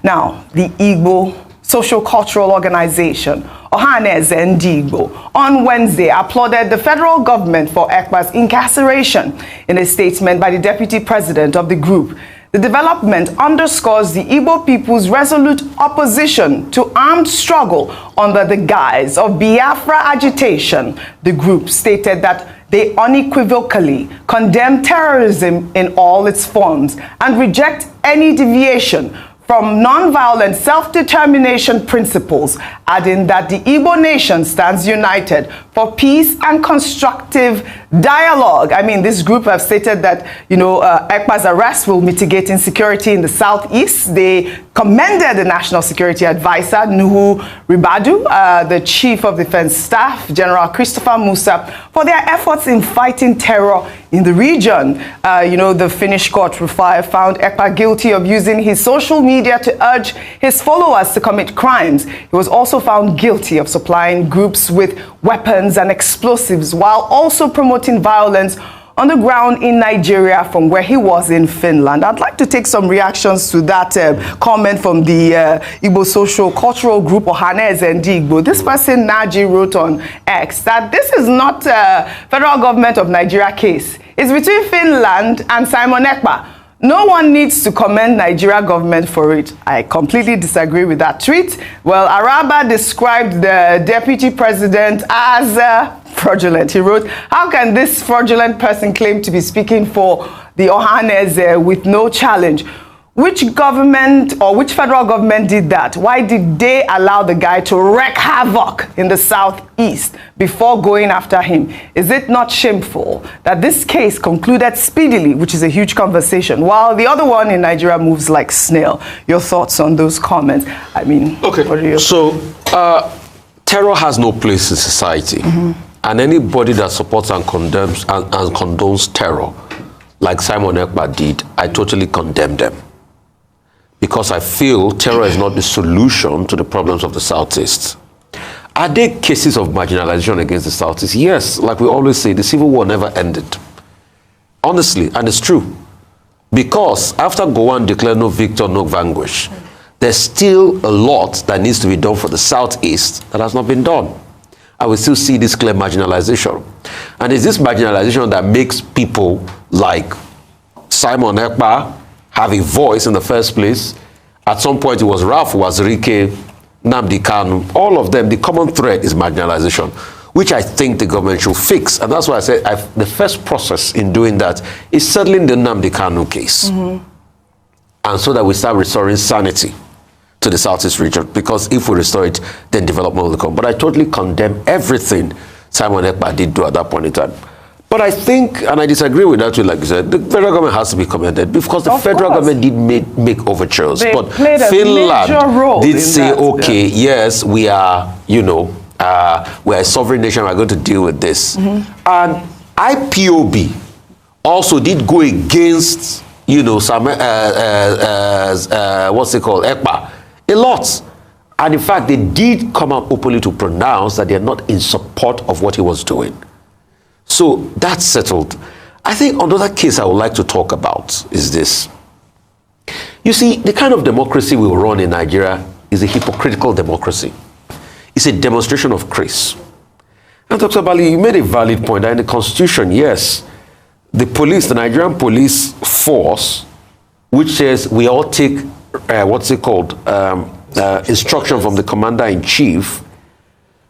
Now, the Igbo social-cultural organization, Ohaneze Ndigbo, on Wednesday applauded the federal government for Ekpa's incarceration. In a statement by the deputy president of the group, the development underscores the Igbo people's resolute opposition to armed struggle under the guise of Biafra agitation. The group stated that they unequivocally condemn terrorism in all its forms and reject any deviation from non-violent self-determination principles, adding that the Igbo nation stands united for peace and constructive dialogue. I mean, this group have stated that, Ekpa's arrest will mitigate insecurity in the southeast. They commended the National Security Advisor, Nuhu Ribadu, the Chief of Defense Staff, General Christopher Musa, for their efforts in fighting terror in the region. The Finnish court, Rufai, found Ekpa guilty of using his social media to urge his followers to commit crimes. He was also found guilty of supplying groups with weapons and explosives while also promoting violence on the ground in Nigeria from where he was in Finland. I'd like to take some reactions to that comment from the Igbo social cultural group Ohaneze Ndigbo. This person, Naji, wrote on X that this is not a federal government of Nigeria case. It's between Finland and Simon Ekpa. No one needs to commend Nigeria government for it. I completely disagree with that tweet. Well, Araba described the deputy president as fraudulent. He wrote, "How can this fraudulent person claim to be speaking for the Ohaneze with no challenge? Which government or which federal government did that? Why did they allow the guy to wreak havoc in the southeast before going after him? Is it not shameful that this case concluded speedily," which is a huge conversation, while the other one in Nigeria moves like snail? Your thoughts on those comments? I mean, okay. What are your terror has no place in society. And anybody that supports and condemns and condones terror, like Simon Ekpa did, I totally condemn them. Because I feel terror is not the solution to the problems of the Southeast. Are there cases of marginalization against the Southeast? Yes, like we always say, the Civil War never ended. Honestly, and it's true. Because after Gowon declared no victor, no vanquish, there's still a lot that needs to be done for the Southeast that has not been done. I will still see this clear marginalization. And it's this marginalization that makes people like Simon Ekpa have a voice in the first place. At some point, it was Ralph Wazirike, Nnamdi Kanu, all of them. The common thread is marginalization, which I think the government should fix. And that's why I said the first process in doing that is settling the Nnamdi Kanu case. And so that we start restoring sanity to the Southeast region. Because if we restore it, then development will come. But I totally condemn everything Simon Ekpa did do at that point in time. But I think, and I disagree with that too, like you said, the federal government has to be commended because the federal government did make overtures. But Finland did say, okay, yes, we are, we're a sovereign nation, we're going to deal with this. And IPOB also did go against, some, what's it called, Ekpa, a lot. And in fact, they did come out openly to pronounce that they're not in support of what he was doing. So that's settled. I think another case I would like to talk about is this. You see, the kind of democracy we run in Nigeria is a hypocritical democracy. It's a demonstration of grace. And Dr. Bali, you made a valid point that in the Constitution, yes, the police, the Nigerian police force, which says we all take, instruction from the commander-in-chief,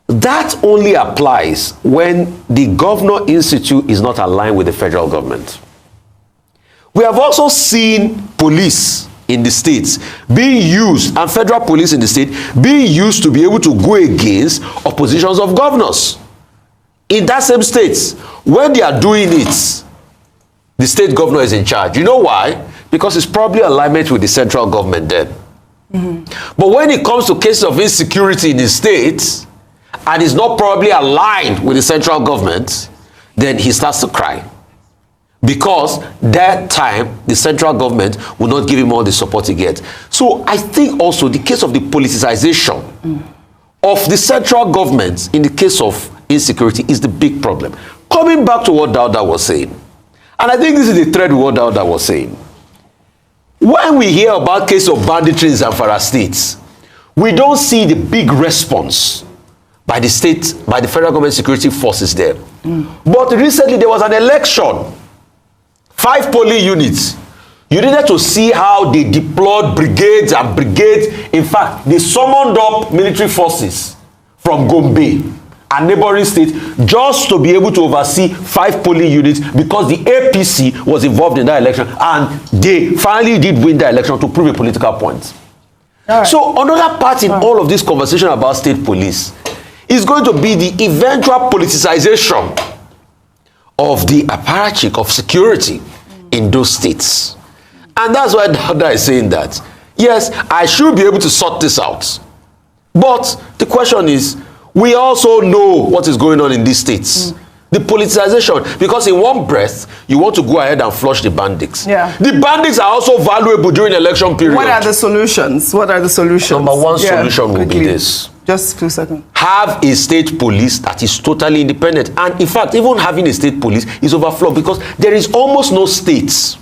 that only applies when the Governor Institute is not aligned with the federal government. We have also seen police in the states being used, and federal police in the state being used to be able to go against oppositions of governors in that same states. When they are doing it, the state governor is in charge. You know why? Because it's probably alignment with the central government then. But when it comes to cases of insecurity in the states, and is not probably aligned with the central government, then he starts to cry. Because that time, the central government will not give him all the support he gets. So I think also the case of the politicization of the central government in the case of insecurity is the big problem. Coming back to what Dauda was saying, and I think this is the thread what Dauda was saying. when we hear about case of banditry in Zamfara states, we don't see the big response by the state, by the federal government security forces there. But recently there was an election, 5 polling units. You needed to see how they deployed brigades and brigades. In fact, they summoned up military forces from Gombe and neighboring states just to be able to oversee 5 polling units because the APC was involved in that election and they finally did win the election to prove a political point. So another part in all of this conversation about state police is going to be the eventual politicization of the apparatchik of security in those states. And that's why Dada is saying that, yes, I should be able to sort this out. But the question is, we also know what is going on in these states. The politicization, because in one breath, you want to go ahead and flush the bandits. Yeah. The bandits are also valuable during election period. What are the solutions? What are the solutions? Number one solution will be this. Just 2 seconds. Have a state police that is totally independent. And in fact, even having a state police is overflowed because there is almost no states.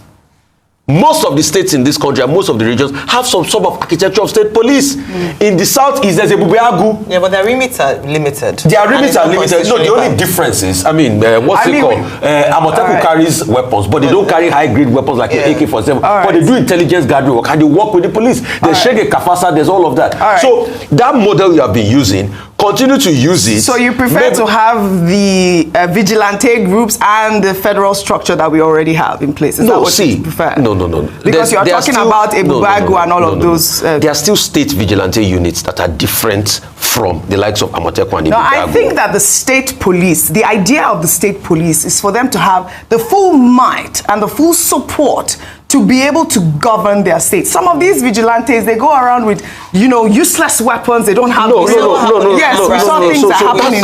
Most of the states in this country and most of the regions have some sort of architecture of state police. In the southeast, there's a Bubeagu. Yeah, but their remits are limited. Their remits are limited. No, the only difference is, what's it called? Amoteku carries weapons, but they don't carry high-grade weapons like an AK-47. But they do intelligence gathering work and they work with the police. There's Shege Kafasa, there's all of that. So that model you have been using, continue to use it. So you prefer to have the vigilante groups and the federal structure that we already have in place? Is that what you prefer? No. Because you're talking about Ebubagu and all of those. There are still state vigilante units that are different from the likes of Amoteku and Ebubagu. No, I think that the state police, the idea of the state police is for them to have the full might and the full support to be able to govern their state. Some of these vigilantes, they go around with, useless weapons. They don't have. No. Yes, we saw things that happen in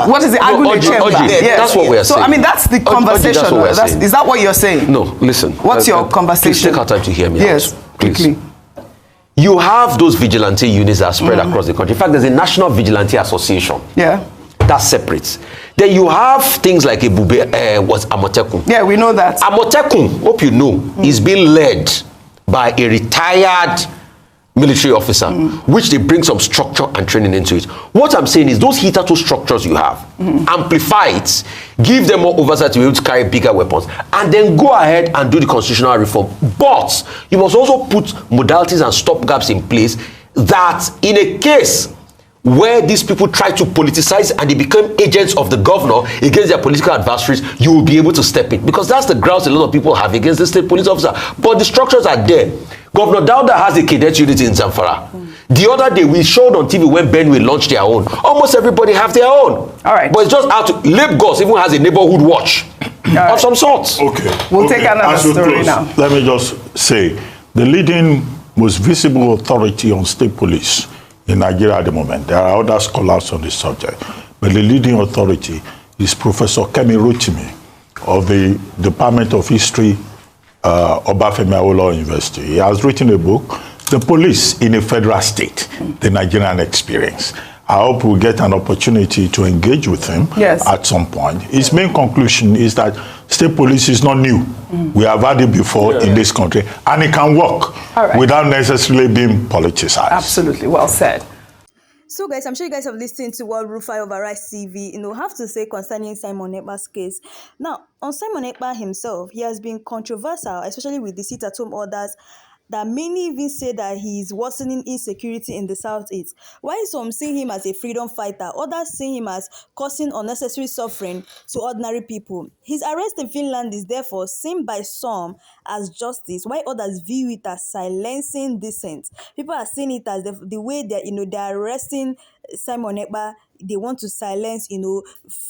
what is it? Agune chamber. Yes. That's what we are saying. So that's the conversation. Is that what you're saying? No, listen. What's your conversation? Please take our time to hear me. Yes, quickly. You have those vigilante units that are spread across the country. In fact, there's a National Vigilante Association. Yeah. That's separate. Then you have things like was Amoteku. Yeah, we know that. Amoteku, hope you know, is being led by a retired military officer, which they bring some structure and training into it. What I'm saying is those hitherto structures you have, amplify it, give them more oversight to be able to carry bigger weapons, and then go ahead and do the constitutional reform. But you must also put modalities and stopgaps in place that in a case where these people try to politicize and they become agents of the governor against their political adversaries, you will be able to step in. Because that's the grounds a lot of people have against the state police officer. But the structures are there. Governor Dauda has a cadet unit in Zamfara. The other day, we showed on TV when Benue launched their own. Almost everybody have their own. All right. But it's just out to... Lagos even has a neighborhood watch of some sort. Okay. We'll take another story now. Let me just say, the leading, most visible authority on state police in Nigeria at the moment, there are other scholars on this subject, but the leading authority is Professor Kemi Rotimi of the Department of History, Obafemi Awolowo University. He has written a book, The Police in a Federal State, the Nigerian Experience. I hope we'll get an opportunity to engage with him at some point. His main conclusion is that state police is not new. We have had it before in this country, and it can work without necessarily being politicized. Absolutely, well said. So guys, I'm sure you guys have listened to what Rufai of Arise TV, have to say concerning Simon Ekpa's case. Now, on Simon Ekpa himself, he has been controversial, especially with the sit-at-home orders, that many even say that he is worsening insecurity in the Southeast. While some see him as a freedom fighter, others see him as causing unnecessary suffering to ordinary people. His arrest in Finland is therefore seen by some as justice, while others view it as silencing dissent. People are seeing it as the way they're arresting Simon Ekpa, they want to silence,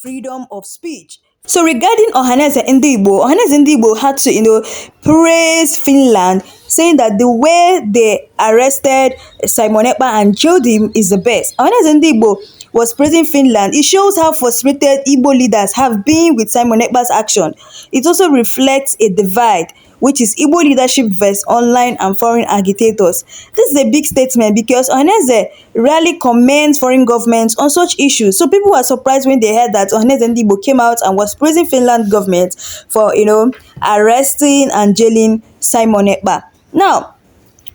freedom of speech. So regarding Ohaneze Ndigbo had to, praise Finland, saying that the way they arrested Simon Ekpa and jailed him is the best. Ohaneze Ndigbo was praising Finland. It shows how frustrated Igbo leaders have been with Simon Ekpa's action. It also reflects a divide, which is Igbo leadership versus online and foreign agitators. This is a big statement because Ohaneze rarely comments foreign governments on such issues. So people were surprised when they heard that Ohaneze Ndigbo came out and was praising Finland government for, arresting and jailing Simon Ekpa. Now,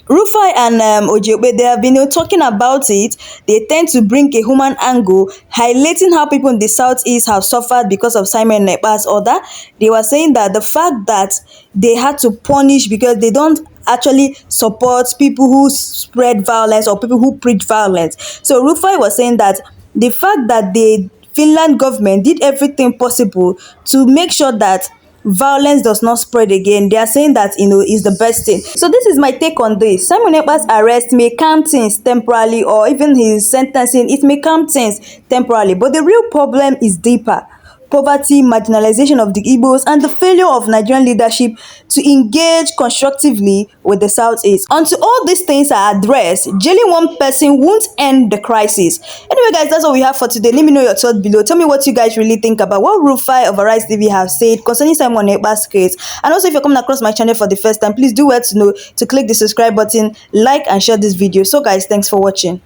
Rufai and Ojy, they have been talking about it. They tend to bring a human angle, highlighting how people in the southeast have suffered because of Simon Ekpa's order. They were saying that the fact that they had to punish because they don't actually support people who spread violence or people who preach violence. So Rufai was saying that the fact that the Finland government did everything possible to make sure that violence does not spread again. They are saying that is the best thing. So this is my take on this. Simon Ekpa's arrest may calm things temporarily, or even his sentencing, it may calm things temporarily, but the real problem is deeper: poverty, marginalization of the Igbos, and the failure of Nigerian leadership to engage constructively with the Southeast. Until all these things are addressed, jailing one person won't end the crisis. Anyway, guys, that's all we have for today. Let me know your thoughts below. Tell me what you guys really think about what Rufai of Arise TV have said concerning Simon Ekpa's case. And also, if you're coming across my channel for the first time, please do well to click the subscribe button, like and share this video. So, guys, thanks for watching.